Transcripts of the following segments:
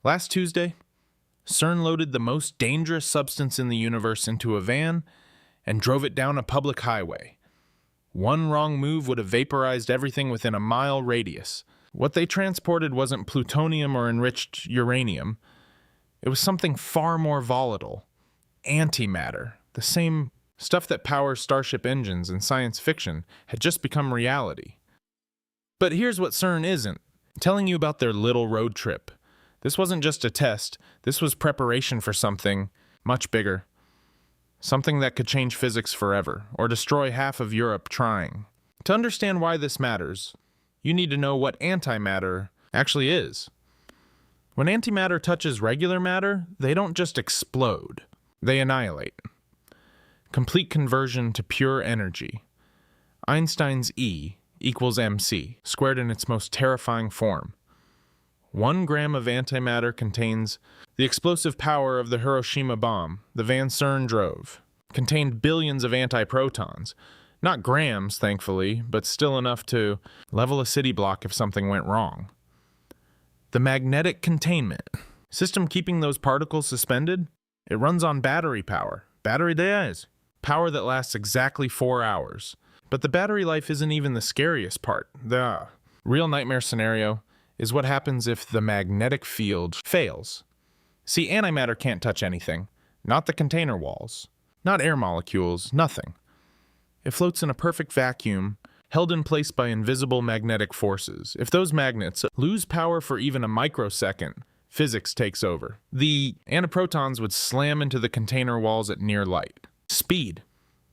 Last Tuesday, CERN loaded the most dangerous substance in the universe into a van and drove it down a public highway. One wrong move would have vaporized everything within a mile radius. What they transported wasn't plutonium or enriched uranium. It was something far more volatile. Antimatter, the same stuff that powers starship engines in science fiction, had just become reality. But here's what CERN isn't: telling you about their little road trip. This wasn't just a test, this was preparation for something much bigger. Something that could change physics forever, or destroy half of Europe trying. To understand why this matters, you need to know what antimatter actually is. When antimatter touches regular matter, they don't just explode, they annihilate. Complete conversion to pure energy. Einstein's E equals mc, squared in its most terrifying form. 1 gram of antimatter contains the explosive power of the Hiroshima bomb the van CERN drove. Contained billions of antiprotons. Not grams, thankfully, but still enough to level a city block if something went wrong. The magnetic containment system keeping those particles suspended, it runs on battery power. Battery days. Power that lasts exactly 4 hours. But the battery life isn't even the scariest part. The real nightmare scenario is what happens if the magnetic field fails. See, antimatter can't touch anything. Not the container walls. Not air molecules. Nothing. It floats in a perfect vacuum, held in place by invisible magnetic forces. If those magnets lose power for even a microsecond, physics takes over. The antiprotons would slam into the container walls at near light speed.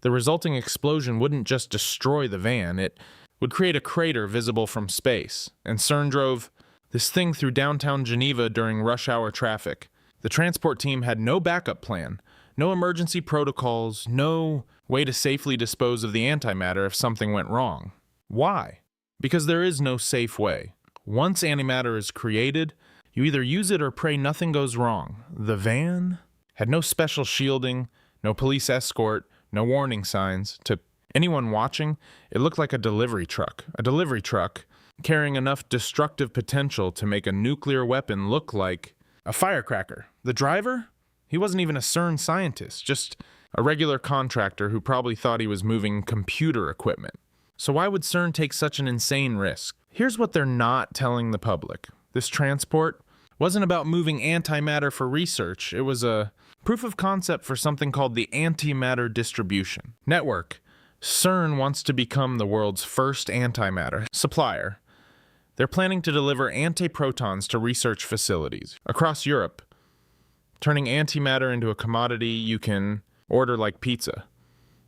The resulting explosion wouldn't just destroy the van, it would create a crater visible from space. And CERN drove this thing through downtown Geneva during rush hour traffic. The transport team had no backup plan, no emergency protocols, no way to safely dispose of the antimatter if something went wrong. Why? Because there is no safe way. Once antimatter is created, you either use it or pray nothing goes wrong. The van had no special shielding, no police escort, no warning signs. To anyone watching, it looked like a delivery truck. A delivery truck carrying enough destructive potential to make a nuclear weapon look like a firecracker. The driver? He wasn't even a CERN scientist, just a regular contractor who probably thought he was moving computer equipment. So why would CERN take such an insane risk? Here's what they're not telling the public. This transport wasn't about moving antimatter for research. It was a proof of concept for something called the antimatter distribution network. CERN wants to become the world's first antimatter supplier. They're planning to deliver antiprotons to research facilities across Europe, turning antimatter into a commodity you can order like pizza.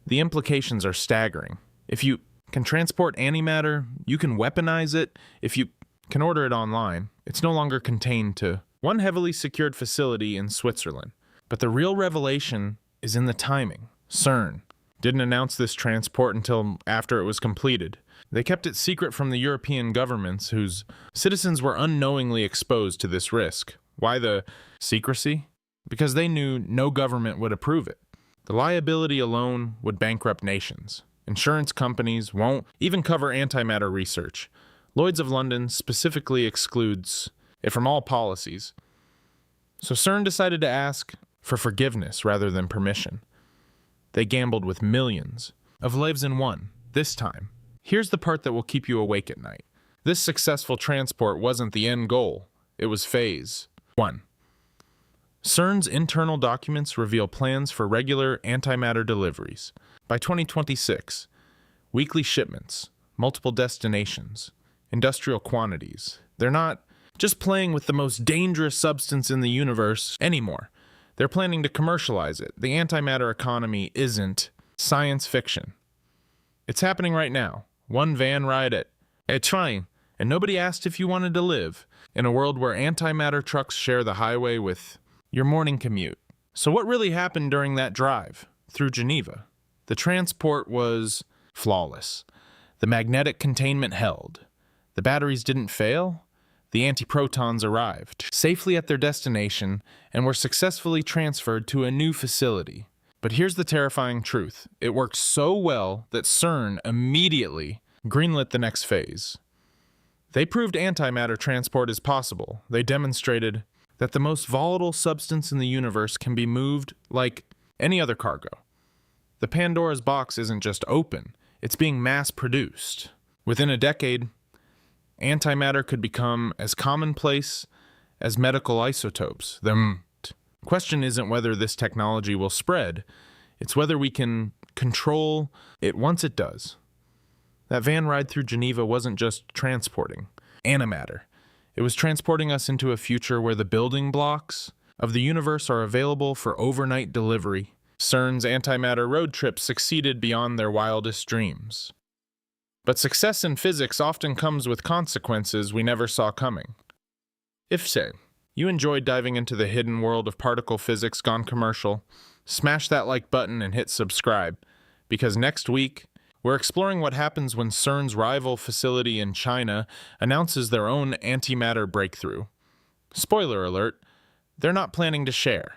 The implications are staggering. If you can transport antimatter, you can weaponize it. If you can order it online, it's no longer contained to one heavily secured facility in Switzerland. But the real revelation is in the timing. CERN didn't announce this transport until after it was completed. They kept it secret from the European governments whose citizens were unknowingly exposed to this risk. Why the secrecy? Because they knew no government would approve it. The liability alone would bankrupt nations. Insurance companies won't even cover antimatter research. Lloyd's of London specifically excludes it from all policies. So CERN decided to ask for forgiveness rather than permission. They gambled with millions of lives and won, this time. Here's the part that will keep you awake at night. This successful transport wasn't the end goal. It was phase 1. CERN's internal documents reveal plans for regular antimatter deliveries. By 2026, weekly shipments, multiple destinations, industrial quantities. They're not just playing with the most dangerous substance in the universe anymore. They're planning to commercialize it. The antimatter economy isn't science fiction. It's happening right now. One van ride at train, and nobody asked if you wanted to live in a world where antimatter trucks share the highway with your morning commute. So what really happened during that drive through Geneva? The transport was flawless. The magnetic containment held. The batteries didn't fail. The antiprotons arrived safely at their destination and were successfully transferred to a new facility. But here's the terrifying truth. It worked so well that CERN immediately greenlit the next phase. They proved antimatter transport is possible. They demonstrated that the most volatile substance in the universe can be moved like any other cargo. The Pandora's box isn't just open, it's being mass-produced. Within a decade, antimatter could become as commonplace as medical isotopes. The question isn't whether this technology will spread, it's whether we can control it once it does. That van ride through Geneva wasn't just transporting antimatter. It was transporting us into a future where the building blocks of the universe are available for overnight delivery. CERN's antimatter road trip succeeded beyond their wildest dreams. But success in physics often comes with consequences we never saw coming. If, say, you enjoyed diving into the hidden world of particle physics gone commercial, smash that like button and hit subscribe, because next week, we're exploring what happens when CERN's rival facility in China announces their own antimatter breakthrough. Spoiler alert, they're not planning to share.